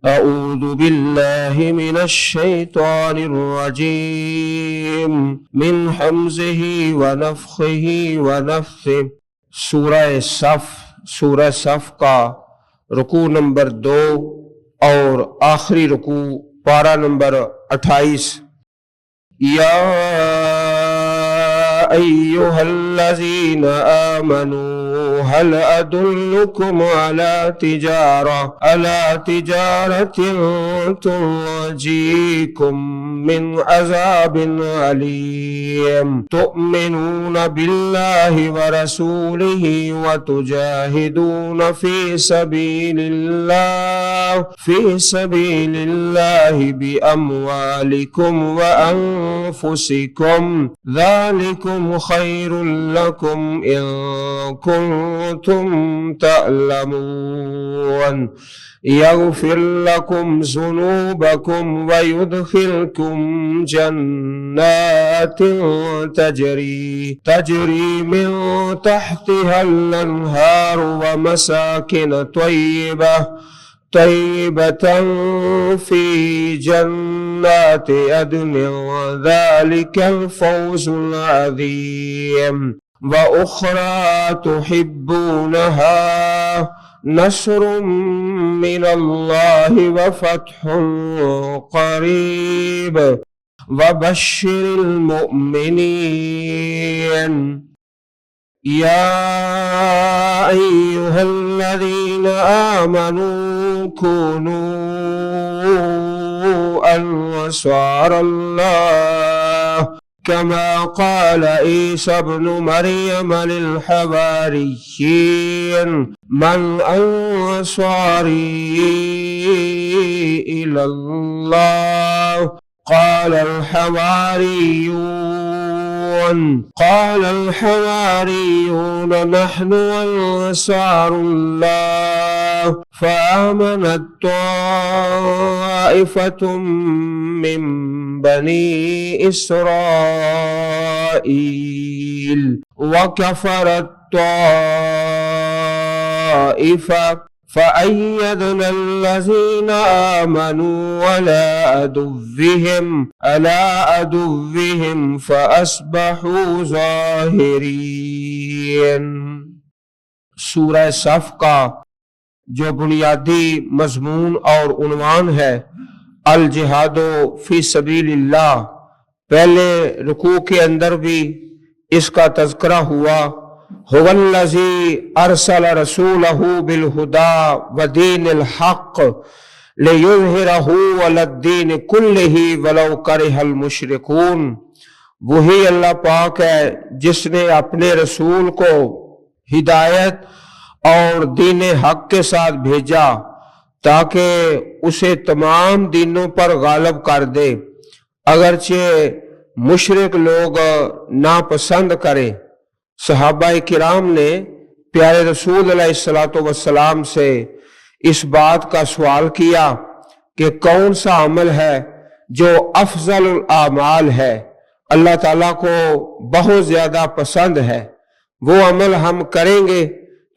أعوذ بالله من الشيطان الرجيم من حمزه ونفخه ونفثه۔ سورہ صف کا رکوع نمبر 2 اور آخری رکوع پارہ نمبر 28۔ یا ایھا الذین آمنوا هل أدلكم على تجارة تنجيكم من عذاب أليم تؤمنون بالله ورسوله وتجاهدون في سبيل الله بأموالكم وأنفسكم ذلكم خير لكم إن كنتم تعلمون يغفر لكم ذنوبكم ويدخلكم جنات تجري من تحتها الأنهار ومساكن طيبة في جنات عدن ذلك الفوز العظيم وأخرى تحبونها نصر من الله وفتح قريب وبشر المؤمنين يا أيها الذين آمنوا كونوا أنصار الله كما قال عيسى ابن مريم للحواريين من أنصاري إلى الله قال الحواريون نحن أنصار الله فآمنت طائفة من بني إسرائيل وكفرت طائفة فأيدنا الذين آمنوا على عدوهم فأصبحوا ظاهرين۔ سورہ صف کا جو بنیادی مضمون اور عنوان ہے الجہاد فی سبیل اللہ، پہلے رکوع کے اندر بھی اس کا تذکرہ ہوا۔ هو الذی ارسل رسولہ بالہدی ودین الحق لیظہرہ علی الدین کلہ ولو کرہ المشرکون۔ وہی اللہ پاک ہے جس نے اپنے رسول کو ہدایت اور دین حق کے ساتھ بھیجا تاکہ اسے تمام دینوں پر غالب کر دے، اگرچہ مشرک لوگ ناپسند کریں۔ صحابہ کرام نے پیارے رسول علیہ السلام سے اس بات کا سوال کیا کہ کون سا عمل ہے جو افضل الاعمال ہے، اللہ تعالیٰ کو بہت زیادہ پسند ہے، وہ عمل ہم کریں گے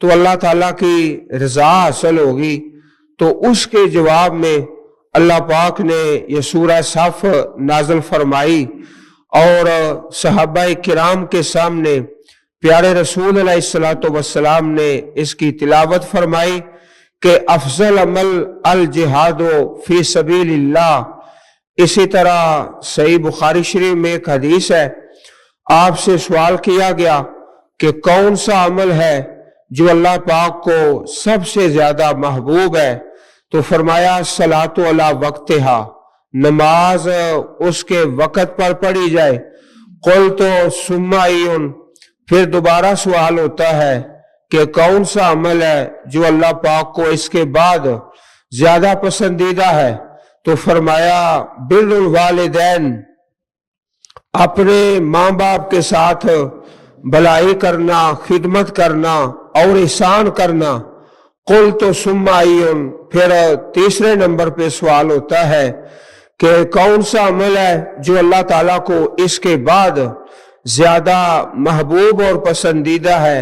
تو اللہ تعالیٰ کی رضا حاصل ہوگی۔ تو اس کے جواب میں اللہ پاک نے یہ سورہ صف نازل فرمائی اور صحابہ کرام کے سامنے پیارے رسول علیہ السلام نے اس کی تلاوت فرمائی کہ افضل عمل الجہاد فی سبیل اللہ۔ اسی طرح صحیح بخاری شریف میں ایک حدیث ہے، آپ سے سوال کیا گیا کہ کون سا عمل ہے جو اللہ پاک کو سب سے زیادہ محبوب ہے، تو فرمایا صلاۃ علی وقتہا، نماز اس کے وقت پر پڑھی جائے۔ قلت ثم ای، پھر دوبارہ سوال ہوتا ہے کہ کون سا عمل ہے جو اللہ پاک کو اس کے بعد زیادہ پسندیدہ ہے، تو فرمایا بر الوالدین، اپنے ماں باپ کے ساتھ بھلائی کرنا، خدمت کرنا اور احسان کرنا۔ قلت ثم ای، پھر تیسرے نمبر پہ سوال ہوتا ہے کہ کون سا عمل ہے جو اللہ تعالیٰ کو اس کے بعد زیادہ محبوب اور پسندیدہ ہے،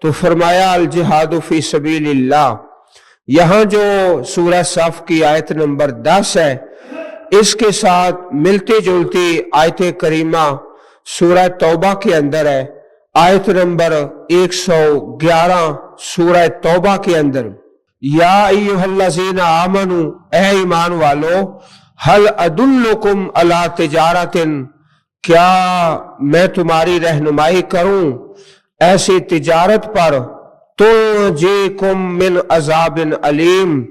تو فرمایا الجہاد فی سبیل اللہ۔ यहाँ जो सूरह सफ की आयत नंबर 10 है, इसके साथ मिलती जुलती आयत करीमा सूरह तौबा के अंदर है, आयत नंबर 111 सूरह तौबा के अंदर, या अय्युहल्लज़ीना आमनू, ऐ ईमान वालो, हल अदुल्लुकुम अला तिजारतिन, क्या मैं तुम्हारी रहनुमाई करूं ऐसी तिजारत पर, तुंजीकुम मिन अजाबिन अलीम,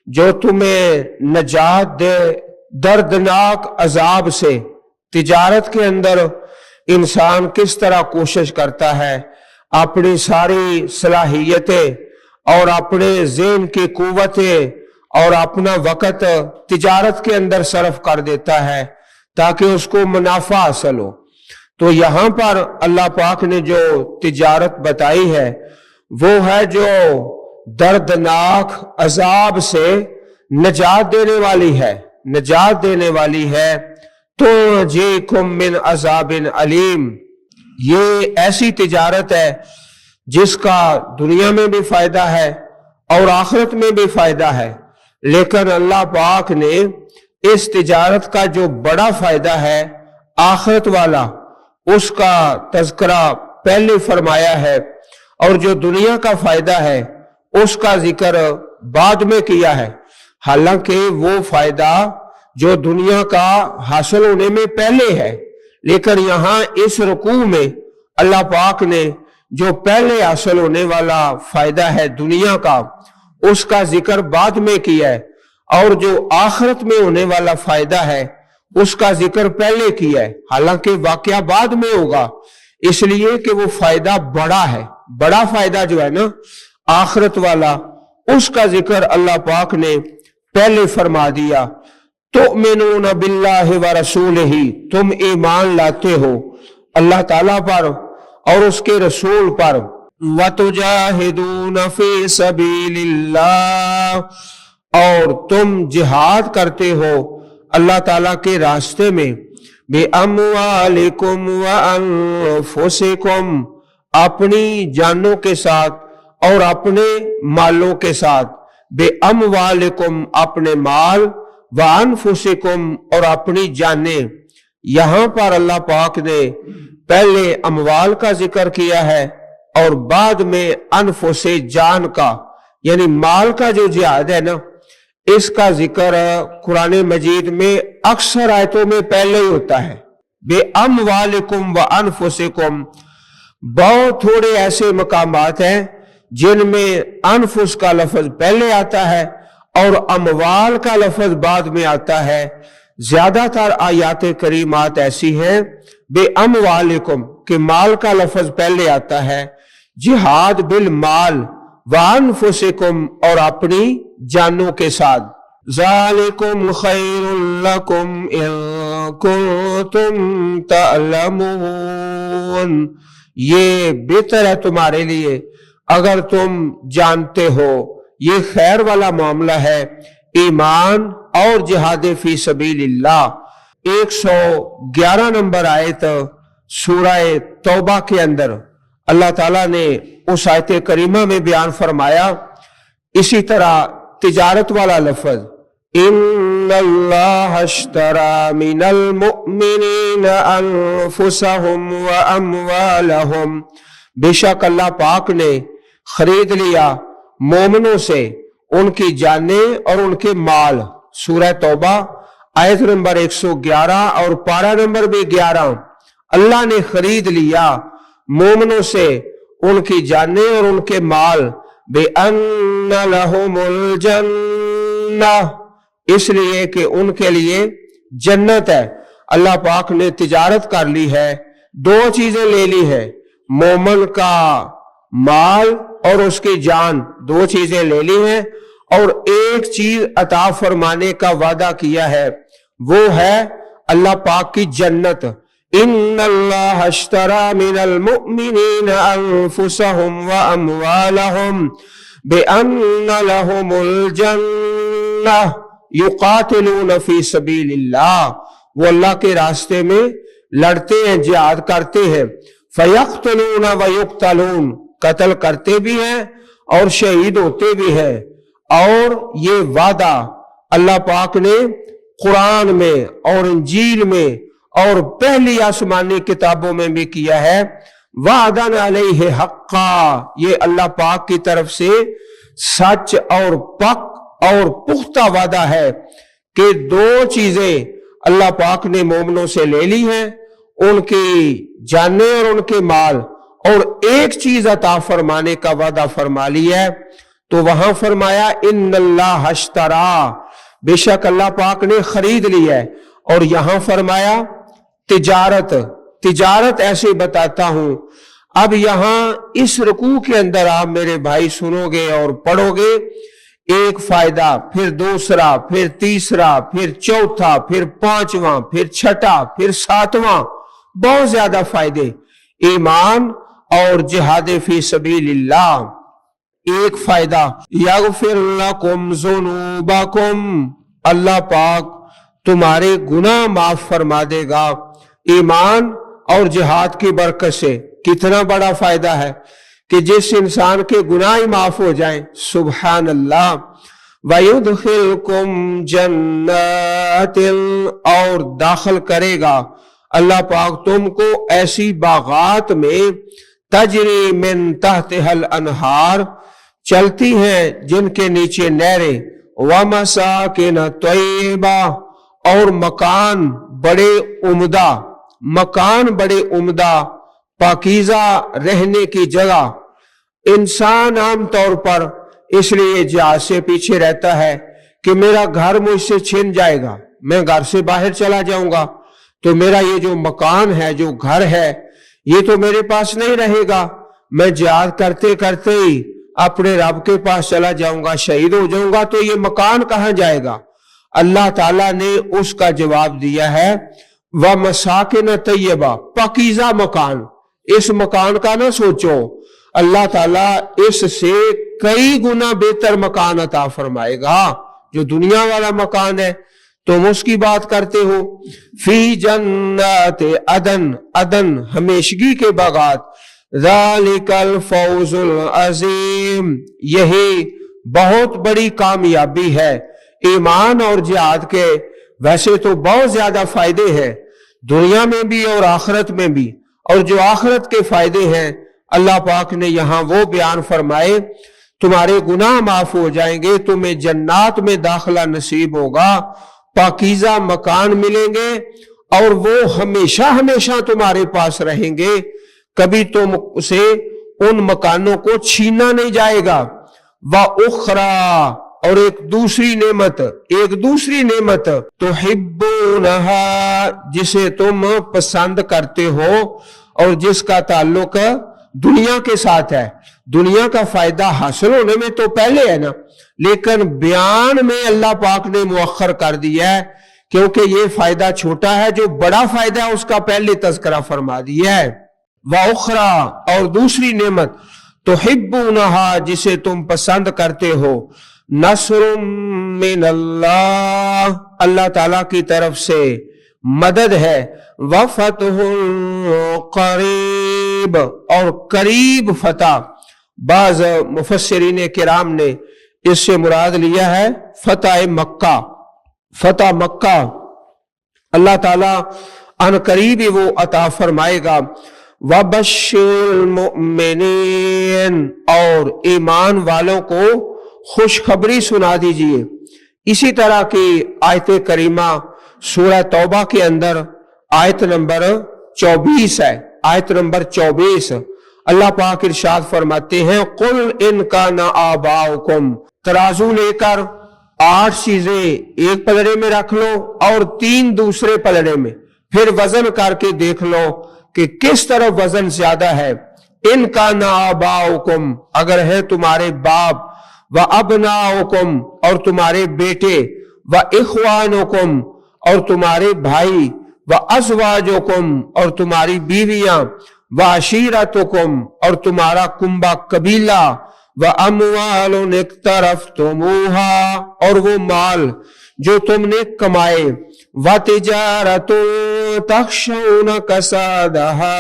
जो तुम्हें नजात दे दर्दनाक अजाब से। तिजारत के अंदर इंसान किस तरह कोशिश करता है अपनी सारी सलाहियतें और अपने ज़हन की कुव्वतें और अपना वक़्त तिजारत के अंदर सर्फ कर देता है ताकि उसको मुनाफा हासिल हो। तो यहाँ पर अल्लाह पाक ने जो तिजारत बताई है वो है जो दर्दनाक अजाब से निजात देने वाली है, निजात देने वाली है। तो जी कुम मिन अजाबिन अलीम, ये ऐसी तिजारत है जिसका दुनिया में भी फायदा है और आखिरत में भी फायदा है। लेकिन अल्लाह पाक ने इस तिजारत का जो बड़ा फायदा है आखिरत वाला, उसका तज़किरा पहले फरमाया है और जो दुनिया का फायदा है उसका जिक्र बाद में किया है। हालांकि वो फायदा जो दुनिया का हासिल होने में पहले है, लेकिन यहाँ इस रुकू में अल्लाह पाक ने जो पहले हासिल होने वाला फायदा है दुनिया का, उसका जिक्र बाद में किया है, और जो आखिरत में होने वाला फायदा है उसका जिक्र पहले किया है। हालांकि वाकया बाद में होगा, इसलिए कि वो फायदा बड़ा है। बड़ा फायदा जो है ना आखिरत वाला, उसका जिक्र अल्लाह पाक ने पहले फरमा दिया। तुमिनून बिल्लाहि व रसूलिही, तुम ईमान लाते हो अल्लाह ताला पर और उसके रसूल पर। व तुजाहिदून फी सबीलिल्लाह, और तुम जिहाद करते हो अल्लाह ताला के रास्ते में। बे अम्वालिकुम व अनफुसिकुम, अपनी जानों के साथ और अपने मालों के साथ। बे अम्वालिकुम, अपने माल, व अनफुसिकुम, और अपनी जाने। यहां पर अल्लाह पाक ने पहले अमवाल का जिक्र किया है और बाद में अनफुसे, जान का यानी माल का जो जिहाद है ना, इसका जिक्र कुरान मजीद में अक्सर आयतों में पहले ही होता है। बे अम्वालिकुम व अनफुसिकुम, बहुत थोड़े ऐसे मकामात हैं जिनमें अनफुस का लफ्ज पहले आता है और अमवाल का लफ्ज बाद में आता है। ज्यादातर आयात करीमात ऐसी हैं बे अम्वालिकुम, के माल का लफ्ज पहले आता है। जिहाद बिल माल व अनफुसिकुम, और अपनी जानों के साथ। ज़ालिकुम खैरुल लकुम इन कुंतुम तअलमून, ये बेहतर है तुम्हारे लिए अगर तुम जानते हो। ये खैर वाला मामला है, ईमान और जिहाद फी सबीलिल्लाह। 111 नंबर आयत सूरह तौबा के अंदर अल्लाह ताला ने उस आयत करीमा में बयान फरमाया। इसी तरह तिजारत वाला लफ्ज, इन्नल्लाह अश्तरा मिनल मुमिनीना अनफुसहुम व अमवालहुम, बेशक अल्लाह पाक ने खरीद लिया मोमिनों से उनकी जानें और उनके माल। सूरह तौबा आयत नंबर 111 और पारा नंबर भी 11। अल्लाह ने खरीद लिया मोमिनों से उनकी जानें और उनके माल। बेअन्न लहुमुल जन्नह, इसलिए कि उनके लिए जन्नत है। अल्लाह पाक ने तिजारत कर ली है, दो चीजें ले ली है, मोमिन का माल और उसकी जान, दो चीजें ले ली हैं, और एक चीज अता फरमाने का वादा किया है, वो है अल्लाह पाक की जन्नत। इन्नल्लाह अश्तरा मिनल मुमिनीना अनफुसहुम व अमवालहुम बिअन्न लहुमुल जन्नह युकातिलून फी सबीलिल्लाह, वो अल्लाह के रास्ते में लड़ते हैं, जिहाद करते हैं। फयक्तुलून व युक्तलून, कत्ल करते भी हैं और शहीद होते भी हैं। اور یہ وعدہ اللہ پاک نے قرآن میں اور انجیل میں اور پہلی آسمانی کتابوں میں بھی کیا ہے. وعدن علیہ حقا، یہ اللہ پاک کی طرف سے سچ اور پک اور پختہ وعدہ ہے کہ دو چیزیں اللہ پاک نے مومنوں سے لے لی ہیں، ان کی جانیں اور ان کے مال، اور ایک چیز عطا فرمانے کا وعدہ فرما لیا ہے. تو وہاں فرمایا ان اللہ اشترا، بے شک اللہ پاک نے خرید لیا ہے. اور یہاں فرمایا تجارت ایسے بتاتا ہوں. اب یہاں اس رکوع کے اندر آپ میرے بھائی سنو گے اور پڑھو گے، ایک فائدہ، پھر دوسرا، پھر تیسرا، پھر چوتھا، پھر پانچواں، پھر چھٹا، پھر ساتواں، بہت زیادہ فائدے. ایمان اور جہاد فی سبیل اللہ. ایک فائدہ، یغفر لکم ذنوبکم، اللہ پاک تمہارے گناہ معاف فرما دے گا. ایمان اور جہاد کی برکت سے کتنا بڑا فائدہ ہے کہ جس انسان کے گناہ معاف ہو جائیں، سبحان اللہ. وَيُدْخِلْكُمْ جَنَّاتٍ، اور داخل کرے گا اللہ پاک تم کو ایسی باغات میں، تجری من تحتها الانہار، چلتی ہیں جن کے نیچے نہریں، وَمَسَاكِنَ طَيِّبَةٍ، اور مکان بڑے عمدہ پاکیزہ رہنے کی جگہ. انسان عام طور پر اس لیے جہاد سے پیچھے رہتا ہے کہ میرا گھر مجھ سے چھن جائے گا، میں گھر سے باہر چلا جاؤں گا تو میرا یہ جو مکان ہے، جو گھر ہے، یہ تو میرے پاس نہیں رہے گا. میں جہاد کرتے کرتے ہی اپنے رب کے پاس چلا جاؤں گا، شہید ہو جاؤں گا، تو یہ مکان کہاں جائے گا؟ اللہ تعالیٰ نے اس کا جواب دیا ہے وَمَسَاكِنَ طَيِّبَةٍ، پاکیزہ مکان. اس مکان کا نہ سوچو، اللہ تعالیٰ اس سے کئی گنا بہتر مکان عطا فرمائے گا جو دنیا والا مکان ہے. تم اس کی بات کرتے ہو. فی جنات عدن، ہمیشگی کے باغات. ذالک الفوز العظیم، یہی بہت بڑی کامیابی ہے. ایمان اور جہاد کے ویسے تو بہت زیادہ فائدے ہیں دنیا میں بھی اور آخرت میں بھی، اور جو آخرت کے فائدے ہیں اللہ پاک نے یہاں وہ بیان فرمائے. تمہارے گناہ معاف ہو جائیں گے، تمہیں جنات میں داخلہ نصیب ہوگا، پاکیزہ مکان ملیں گے، اور وہ ہمیشہ ہمیشہ تمہارے پاس رہیں گے، کبھی تم اسے ان مکانوں کو چھینا نہیں جائے گا. وَأُخْرَى، اور ایک دوسری نعمت تحبونہا، جسے تم پسند کرتے ہو اور جس کا تعلق دنیا کے ساتھ ہے. دنیا کا فائدہ حاصل ہونے میں تو پہلے ہے نا، لیکن بیان میں اللہ پاک نے مؤخر کر دیا ہے کیونکہ یہ فائدہ چھوٹا ہے، جو بڑا فائدہ ہے اس کا پہلے تذکرہ فرما دیا ہے. وَأُخْرَى، اور دوسری نعمت تحبونہا، جسے تم پسند کرتے ہو. نصر من اللہ، اللہ تعالیٰ کی طرف سے مدد ہے. وفتح قریب، اور قریب فتح. بعض مفسرین کرام نے اس سے مراد لیا ہے فتح مکہ. اللہ تعالیٰ ان قریب ہی وہ عطا فرمائے گا. وبشر المؤمنین، اور ایمان والوں کو خوشخبری سنا دیجئے. اسی طرح کی آیت کریمہ سورہ توبہ کے اندر آیت نمبر 24 ہے. آیت نمبر 24 اللہ پاک ارشاد فرماتے ہیں قل ان کان آباؤکم، ترازو لے کر 8 چیزیں ایک پلڑے میں رکھ لو اور 3 دوسرے پلڑے میں، پھر وزن کر کے دیکھ لو کہ کس طرف وزن زیادہ ہے. ان کان آباؤکم، اگر ہے تمہارے باپ، وَأَبْنَاؤُكُمْ، اور تمہارے بیٹے، وَإِخْوَانُكُمْ، اور تمہارے بھائی، وَأَزْوَاجُكُمْ، اور تمہاری بیویاں، وَعَشِيرَتُكُمْ، اور تمہارا کنبہ قبیلہ، وَأَمْوَالٌ اقْتَرَفْتُمُوهَا، اور وہ مال جو تم نے کمائے، وَتِجَارَةٌ تَخْشَوْنَ كَسَادَهَا،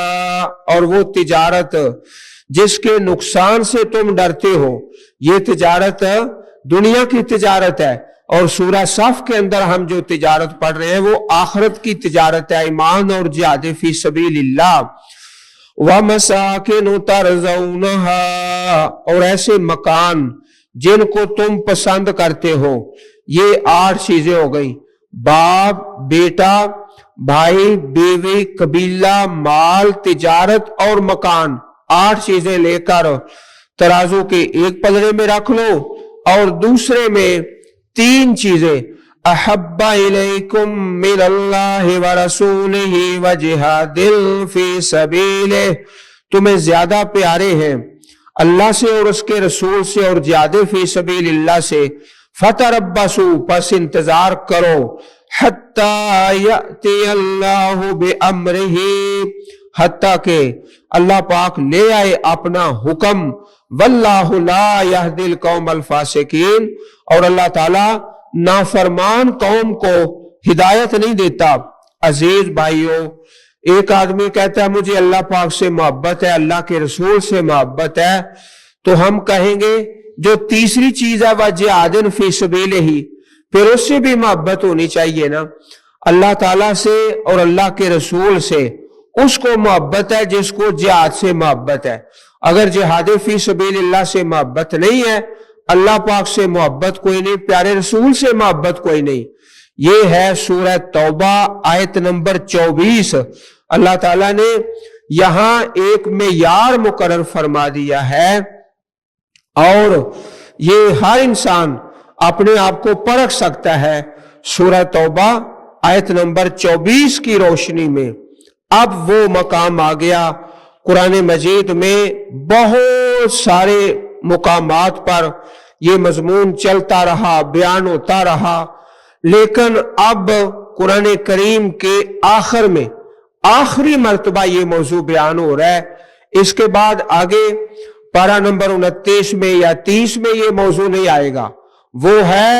اور وہ تجارت جس کے نقصان سے تم ڈرتے ہو. یہ تجارت दुनिया की तिजारत है, और सूरह सफ के अंदर हम जो तिजारत पढ़ रहे हैं वो आखिरत की तिजारत है, ईमान और जिहाद फी सबीलिल्लाह। व मसाकिन तरज़ौनहा, और ऐसे मकान जिनको तुम पसंद करते हो। ये 8 चीजें हो गई, बाप, बेटा, भाई, बीवी, कबीला, माल, तिजारत और मकान। 8 चीजें लेकर तराजू के एक पलड़े में रख लो और दूसरे में 3 चीजें, अहब्बा इलैकुम मिनल्लाहि व रसूलिही व जिहादिन फी सबीलिह, तुम्हें ज्यादा प्यारे हैं अल्लाह से और उसके रसूल से और जिहाद फी सबीलिल्लाह से। फतरब्बसू, पस इंतजार करो, हत्ता याति अल्लाहु बिअम्रिही, हत्ता के अल्लाह पाक ले आए अपना हुक्म। वल्लाहु ला यहदिल कौमल फासिकीन, और अल्लाह ताला नाफरमान कौम को हिदायत नहीं देता। अजीज भाइयों, एक आदमी कहता है मुझे अल्लाह पाक से मोहब्बत है, अल्लाह के रसूल से मोहब्बत है, तो हम कहेंगे जो तीसरी चीज है वह जिहादन फी सबीलिही, फिर उससे भी मोहब्बत होनी चाहिए ना, अल्लाह ताला से और अल्लाह के रसूल से। उसको मोहब्बत है जिसको जिहाद से मोहब्बत है। अगर जिहाद फी सबीलिल्लाह से मोहब्बत नहीं है, अल्लाह पाक से मोहब्बत कोई नहीं, प्यारे रसूल से मोहब्बत कोई नहीं। ये है सूरह तौबा आयत नंबर 24। अल्लाह ताला ने यहां एक मेयार मुकर्रर फरमा दिया है और ये हर इंसान अपने आप को परख सकता है। सूरह तौबा आयत नंबर 24 की रोशनी में अब वो मकाम आ गया। कुरान मजीद में बहुत सारे मुकामात पर ये मजमून चलता रहा, बयान होता रहा, लेकिन अब कुरान करीम के आखिर में आखिरी मर्तबा ये मौजू बयान हो रहा है। इसके बाद आगे पारा नंबर 29 में या 30 में ये मौजू नहीं आएगा। वो है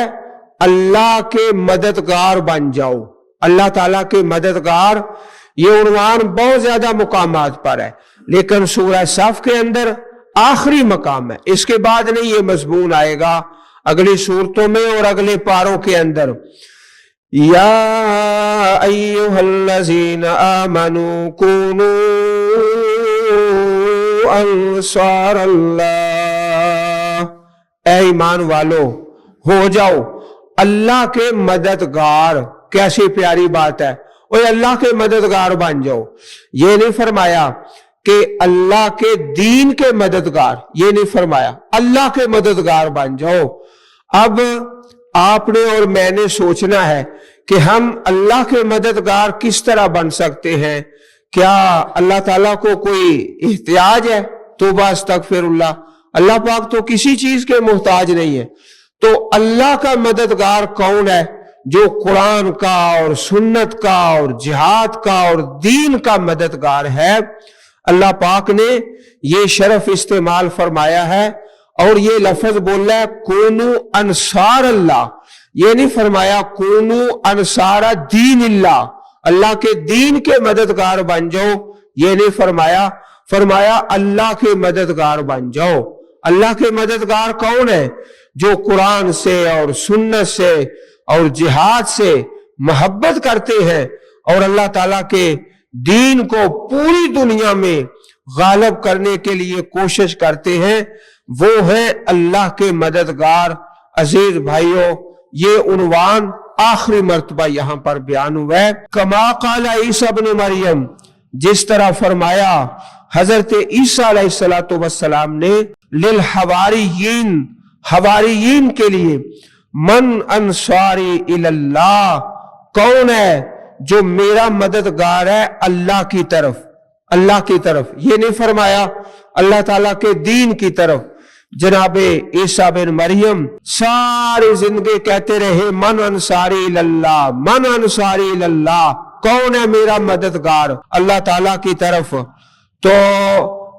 अल्लाह के मददगार बन जाओ, अल्लाह ताला के मददगार। ये उन्वान बहुत ज्यादा मुकामात पर है, लेकिन सूरह सफ के अंदर आखिरी मकाम है। इसके बाद नहीं ये मजमून आएगा अगली सूरतों में और अगले पारों के अंदर। या अय्युहल्लज़ीना आमनू कुनू अंसारल्लाह, ऐ ईमान वालो हो जाओ अल्लाह के मददगार। कैसी प्यारी बात है, और अल्लाह के मददगार बन जाओ। ये नहीं फरमाया कि अल्लाह के दीन के मददगार, ये नहीं फरमाया, अल्लाह के मददगार बन जाओ। अब आपने और मैंने सोचना है कि हम अल्लाह के मददगार किस तरह बन सकते हैं। क्या अल्लाह ताला को कोई इख्तियाज है? तौबा अस्तगफिरुल्लाह, अल्लाह पाक तो किसी चीज के मोहताज नहीं है। तो अल्लाह का मददगार कौन है? जो कुरान का और सुन्नत का और जिहाद का और दीन का मददगार है। अल्लाह पाक ने ये शरफ इस्तेमाल फरमाया है और ये लफ्ज बोला है कूनू अंसार अल्लाह। ये नहीं फरमाया कूनू अंसारा दीन अल्लाह, अल्लाह के दीन के मददगार बन जाओ। ये नहीं फरमाया, फरमाया अल्लाह के मददगार बन जाओ। अल्लाह के मददगार कौन है? जो कुरान से और सुन्नत से और जिहाद से मोहब्बत करते हैं और अल्लाह ताला के दीन को पूरी दुनिया में गालिब करने के लिए कोशिश करते हैं, वो है अल्लाह के मददगार। अजीज भाइयों, ये उन्वान आखिरी मर्तबा यहां पर बयान हुआ है। कमा काला ईसा इब्न मरियम, जिस तरह फरमाया हजरत ईसा अलैहिस्सलातु वस्सलाम ने लिल हवारियीन, हवारियीन के लिए, मन अंसारी इल्लाह, कौन है जो मेरा मददगार है अल्लाह की तरफ, अल्लाह की तरफ। ये नहीं फरमाया अल्लाह ताला के दीन की तरफ। जनाबे ईसा बिन मरियम सारी जिंदगी कहते रहे मन अंसारी इल्लाह, मन अंसारी इल्लाह, कौन है मेरा मददगार अल्लाह ताला की तरफ। तो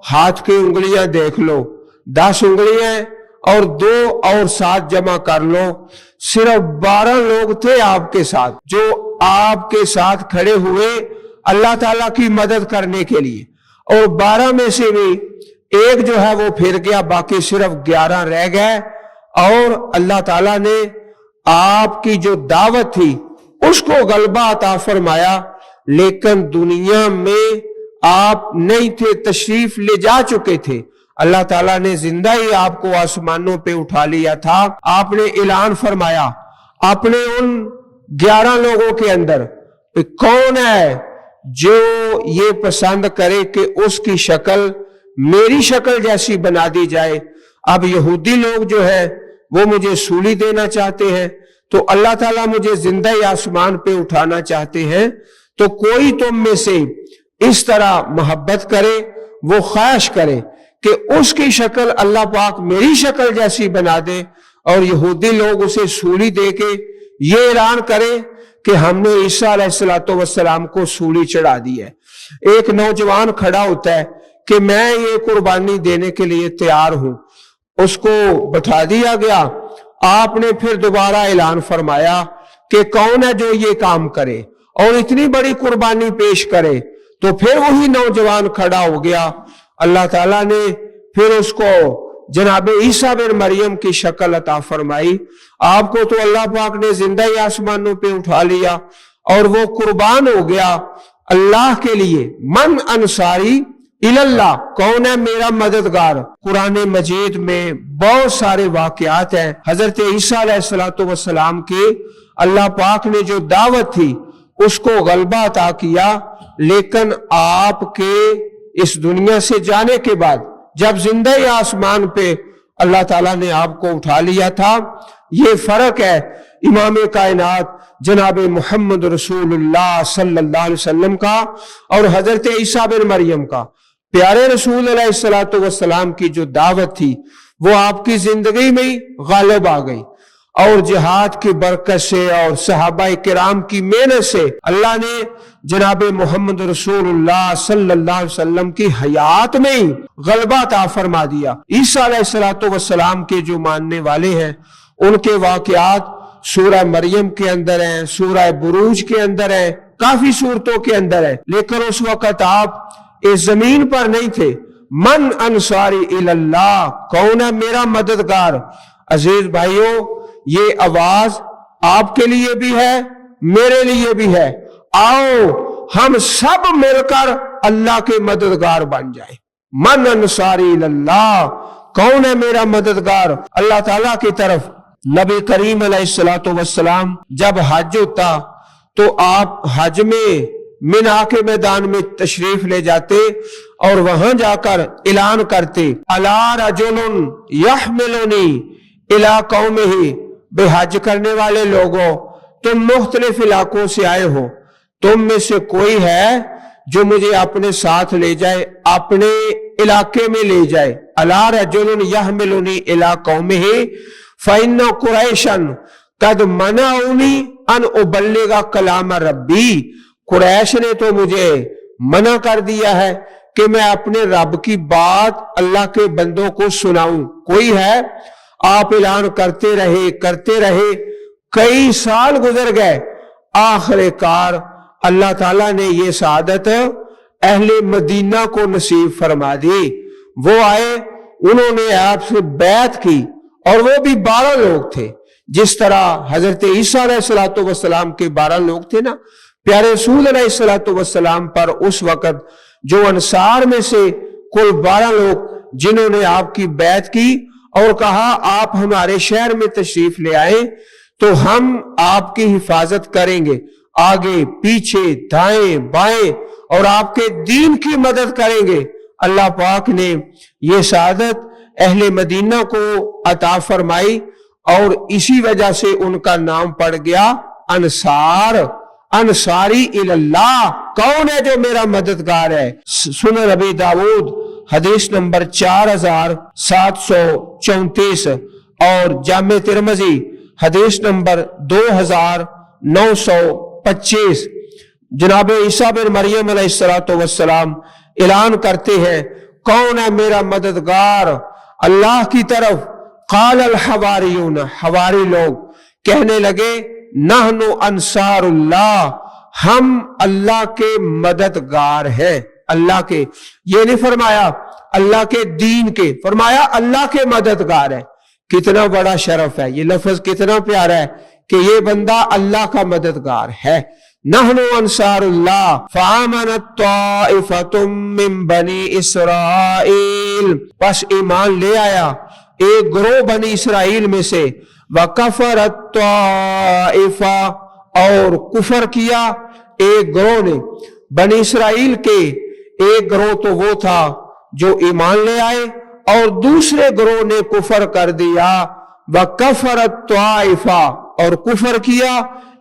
हाथ की उंगलियां देख लो, 10 उंगलियां और 2 और 7 जमा कर लो, सिर्फ 12 लोग थे आपके साथ, जो आपके साथ खड़े हुए अल्लाह ताला की मदद करने के लिए। और 12 में से भी एक जो है वो फिर गया, बाकी सिर्फ 11 रह गए। اور اللہ تعالیٰ نے آپ کی جو دعوت تھی اس کو غلبہ عطا فرمایا، لیکن دنیا میں آپ نہیں تھے، تشریف لے جا چکے تھے۔ اللہ تعالیٰ نے زندہ ہی آپ کو آسمانوں پہ اٹھا لیا تھا۔ آپ نے اعلان فرمایا اپنے ان 11 لوگوں کے اندر کہ کون ہے جو یہ پسند کرے کہ اس کی شکل میری شکل جیسی بنا دی جائے۔ اب یہودی لوگ جو ہے وہ مجھے سولی دینا چاہتے ہیں، تو اللہ تعالیٰ مجھے زندہ ہی آسمان پہ اٹھانا چاہتے ہیں، تو کوئی تم میں سے اس طرح محبت کرے، وہ خواہش کرے کہ اس کی شکل اللہ پاک میری شکل جیسی بنا دے، اور یہودی لوگ اسے سولی دے کے یہ اعلان کرے کہ ہم نے عیسیٰ علیہ السلام کو سولی چڑھا دی ہے۔ ایک نوجوان کھڑا ہوتا ہے کہ میں یہ قربانی دینے کے لیے تیار ہوں، اس کو بٹھا دیا گیا۔ آپ نے پھر دوبارہ اعلان فرمایا کہ کون ہے جو یہ کام کرے اور اتنی بڑی قربانی پیش کرے، تو پھر وہی نوجوان کھڑا ہو گیا۔ اللہ تعالیٰ نے پھر اس کو جناب عیسیٰ بن مریم کی شکل عطا فرمائی۔ آپ کو تو اللہ پاک نے زندہ ہی آسمانوں پہ اٹھا لیا اور وہ قربان ہو گیا اللہ کے لیے۔ من انصاری اللہ، کون ہے میرا مددگار؟ قرآن مجید میں بہت سارے واقعات ہیں حضرت عیسیٰ علیہ السلام کے۔ اللہ پاک نے جو دعوت تھی اس کو غلبہ عطا کیا، لیکن آپ کے اس دنیا سے جانے کے بعد جب زندہ آسمان پہ اللہ تعالیٰ نے آپ کو اٹھا لیا تھا، یہ فرق ہے امام کائنات جناب محمد رسول اللہ صلی اللہ علیہ وسلم کا اور حضرت عیسیٰ بن مریم کا۔ پیارے رسول علیہ السلام کی جو دعوت تھی وہ آپ کی زندگی میں ہی غالب آ گئی، اور جہاد کی برکت سے اور صحابہ کرام کی محنت سے اللہ نے جناب محمد رسول اللہ صلی اللہ علیہ وسلم کی حیات میں ہی غلبہ عطا فرما دیا۔ عیسیٰ علیہ السلام کے جو ماننے والے ہیں ان کے واقعات سورہ مریم کے اندر ہیں، سورہ بروج کے اندر ہیں، کافی صورتوں کے اندر ہیں، لیکن اس وقت آپ اس زمین پر نہیں تھے۔ من انصاری اللہ، کون ہے میرا مددگار؟ عزیز بھائیوں، یہ آواز آپ کے لیے بھی ہے، میرے لیے بھی ہے۔ آؤ ہم سب مل کر اللہ کے مددگار بن جائیں۔ من انصاری اللہ، کون ہے میرا مددگار؟ اللہ تعالیٰ کی طرف نبی کریم علیہ السلام جب حج ہوتا تو آپ حج میں منا کے میدان میں تشریف لے جاتے اور وہاں جا کر اعلان کرتے، الا رجل یحملنی الی قومہ، بے حج کرنے والے لوگوں، تم مختلف علاقوں سے آئے ہو، تم میں سے کوئی ہے جو مجھے اپنے ساتھ لے جائے، اپنے علاقے میں لے جائے۔ الا رجل یحملنی الی قومہ فإن قریشا قد منعونی ان ابلغ کلام ربی، قریش نے تو مجھے منع کر دیا ہے کہ میں اپنے رب کی بات اللہ کے بندوں کو سناؤں۔ کوئی ہے؟ آپ اعلان کرتے رہے، کئی سال گزر گئے، آخر کار اللہ تعالیٰ نے یہ سعادت اہل مدینہ کو نصیب فرما دی۔ وہ آئے، انہوں نے آپ سے بیعت کی، اور وہ بھی 12 لوگ تھے، جس طرح حضرت عیسیٰ علیہ السلام کے 12 لوگ تھے نا۔ پیارے رسول علیہ السلام پر اس وقت جو انصار میں سے کل 12 لوگ جنہوں نے آپ کی بیعت کی اور کہا آپ ہمارے شہر میں تشریف لے آئیں تو ہم آپ کی حفاظت کریں گے، آگے پیچھے دائیں بائیں، اور آپ کے دین کی مدد کریں گے۔ اللہ پاک نے یہ سعادت اہل مدینہ کو عطا فرمائی، اور اسی وجہ سے ان کا نام پڑ گیا انصار، انصاری اللہ، کون ہے جو میرا مددگار ہے؟ سنن ابی داؤد حدیث نمبر 4734 اور جامع ترمذی حدیث نمبر 2925۔ جناب عیسیٰ بن مریم علیہ السلام اعلان کرتے ہیں کون ہے میرا مددگار؟ اللہ کی طرف قال الحواریون، حواری لوگ کہنے لگے نحن انصار اللہ، ہم اللہ کے مددگار ہیں۔ اللہ کے، یہ نہیں فرمایا اللہ کے دین کے، فرمایا اللہ کے مددگار ہیں۔ कितना बड़ा शरफ है, ये लफ्ज कितना प्यारा है कि ये बंदा अल्लाह का मददगार है। नहनु अंसारुल्लाह फामनत ताइफतुम मिन बनी इसराइल, बस ईमान ले आया एक ग्रोह बनी इसराइल में से, व कफरत ताइफा, और कुफर किया एक ग्रोह ने। बनी इसराइल के एक ग्रोह तो वो था जो ईमान ले आए और दूसरे ग्रोह ने कुफर कर दिया। व कफरत ताइफा, और कुफर किया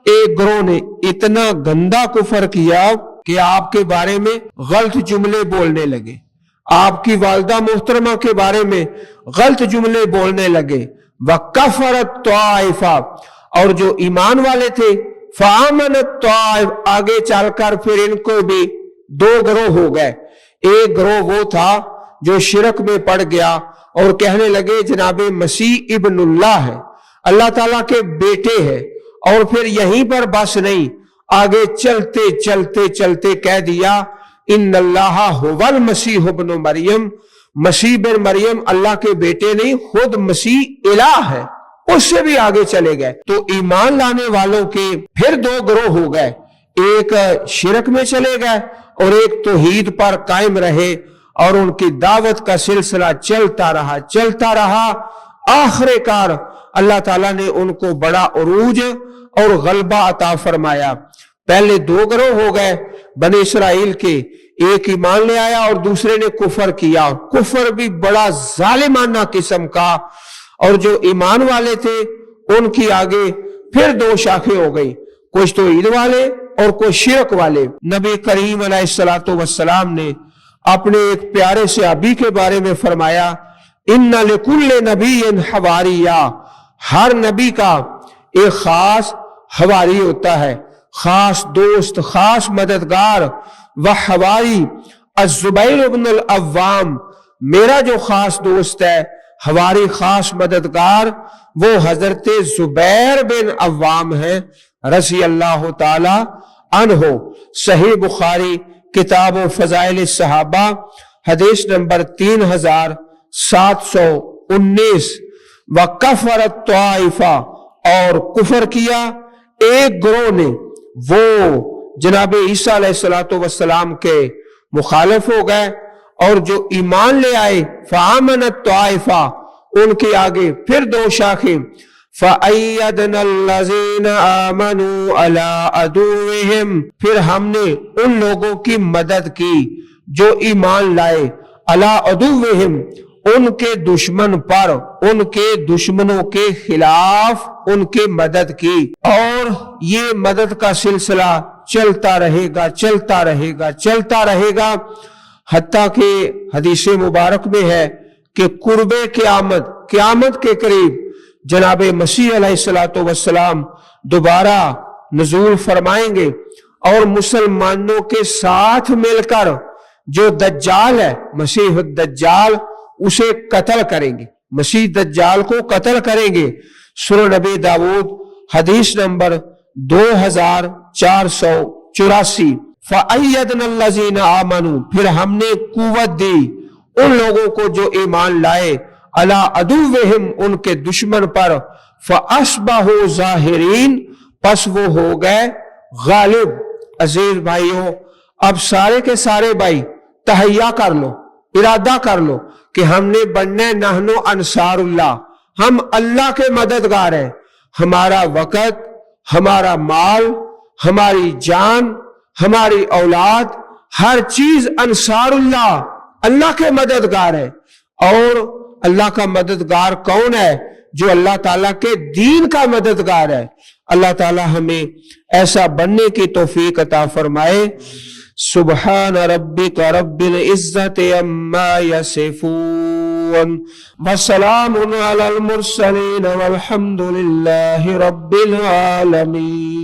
एक ग्रोह ने, इतना गंदा कुफर किया कि आपके बारे में गलत जुमले बोलने लगे, आपकी वालिदा मोहतरमा के बारे में गलत जुमले बोलने लगे। व कफरत ताइफा, और जो ईमान वाले थे, फामनत ताइफ, आगे चलकर फिर इनको भी दो ग्रोह हो गए। एक ग्रोह वो था जो शिरक में पड़ गया और कहने लगे जनाबे मसीह इब्नुल्लाह है, अल्लाह ताला के बेटे हैं, और फिर यहीं पर बस नहीं, आगे चलते चलते चलते कह दिया इन्नल्लाह हुवल मसीह इब्नु मरियम, मसीह बिन मरियम अल्लाह के बेटे नहीं, खुद मसीह इलाह है। उससे भी आगे चले गए। तो ईमान लाने वालों के फिर दो ग्रोह हो गए, एक शिरक में चले गए और एक तौहीद पर कायम रहे, और उनकी दावत का सिलसिला चलता रहा। आखिरकार अल्लाह ताला ने उनको बड़ा उरूज और गलबा अता फरमाया। पहले दो ग्रोह हो गए बनी इसराइल के, एक ईमान ले आया और दूसरे ने कुफर किया, कुफर भी बड़ा जालिमाना किस्म का, और जो ईमान वाले थे उनकी आगे फिर दो शाखें हो गई, कुछ तो ईद वाले और कुछ शिरक वाले। नबी करीम अलैहिस्सलातु वस्सलाम ने अपने एक प्यारे से अबी के बारे में फरमाया इन्ना लिकुल्ले नबीय्यिन हवारिया, हर नबी का एक खास हवारी होता है, खास दोस्त, खास मददगार। वह हवारी अज़ुबैर इब्न अल-अव्वाम, मेरा जो खास दोस्त है, हवारी खास मददगार, वो हजरत जुबैर बिन अव्वाम है रज़ी अल्लाह ताला अन्हो। सही बुखारी किताब फज़ाइल सहाबा हदीस नंबर 3719। व कफरत ताइफा, और कुफर किया एक ग्रोह ने, वो जनाब ईसा अलैहिस्सलातु वस्सलाम के मुखालिफ हो गए, और जो ईमान ले आए फ़आमनत ताइफा, उनके आगे फिर दो शाखें। फ़अय्यदनल्लज़ीना आमनू अला अदुव्विहिम, फिर हमने उन लोगों की मदद की जो ईमान लाए, अला अदुव्विहिम, उनके दुश्मन पर, उनके दुश्मनों के खिलाफ उनकी मदद की। और ये मदद का सिलसिला चलता रहेगा हत्ता कि हदीस मुबारक में है कि कुर्बे क़यामत के करीब जनाबे मसीह अलैहिस्सलातु वस्सलाम दोबारा नुज़ूल फरमाएंगे और मुसलमानों के साथ मिलकर जो दज्जाल है, मसीह दज्जाल, उसे कत्ल करेंगे, मसीह दज्जाल को कत्ल करेंगे। सूरह नबी दाऊद हदीस नंबर 2484। फ़अय्यदनल्लज़ीना आमनू, फिर हमने कुव्वत दी उन लोगों को जो ईमान लाए, अला अदुव्विहिम, उनके दुश्मन पर, फ़अस्बहू ज़ाहिरीन, पस वो हो गए गालिब। अजीज भाइयों, अब सारे के सारे भाई तहैया कर लो, इरादा कर लो कि हमने बनना नहनु अंसारुल्लाह, हम अल्लाह के मददगार हैं। हमारा वक़्त, हमारा माल, हमारी जान, हमारी औलाद, हर चीज अंसारुल्लाह, अल्लाह के मददगार है। और अल्लाह का मददगार कौन है? जो अल्लाह ताला के दीन का मददगार है। अल्लाह ताला हमें ऐसा बनने की तौफीक अता फरमाए। सुब्हान रब्बिका रब्बिल इज्जति अम्मा यसिफून व सलामुन अलल मुरसलीन वल्हम्दुलिल्लाहि रब्बिल आलमीन।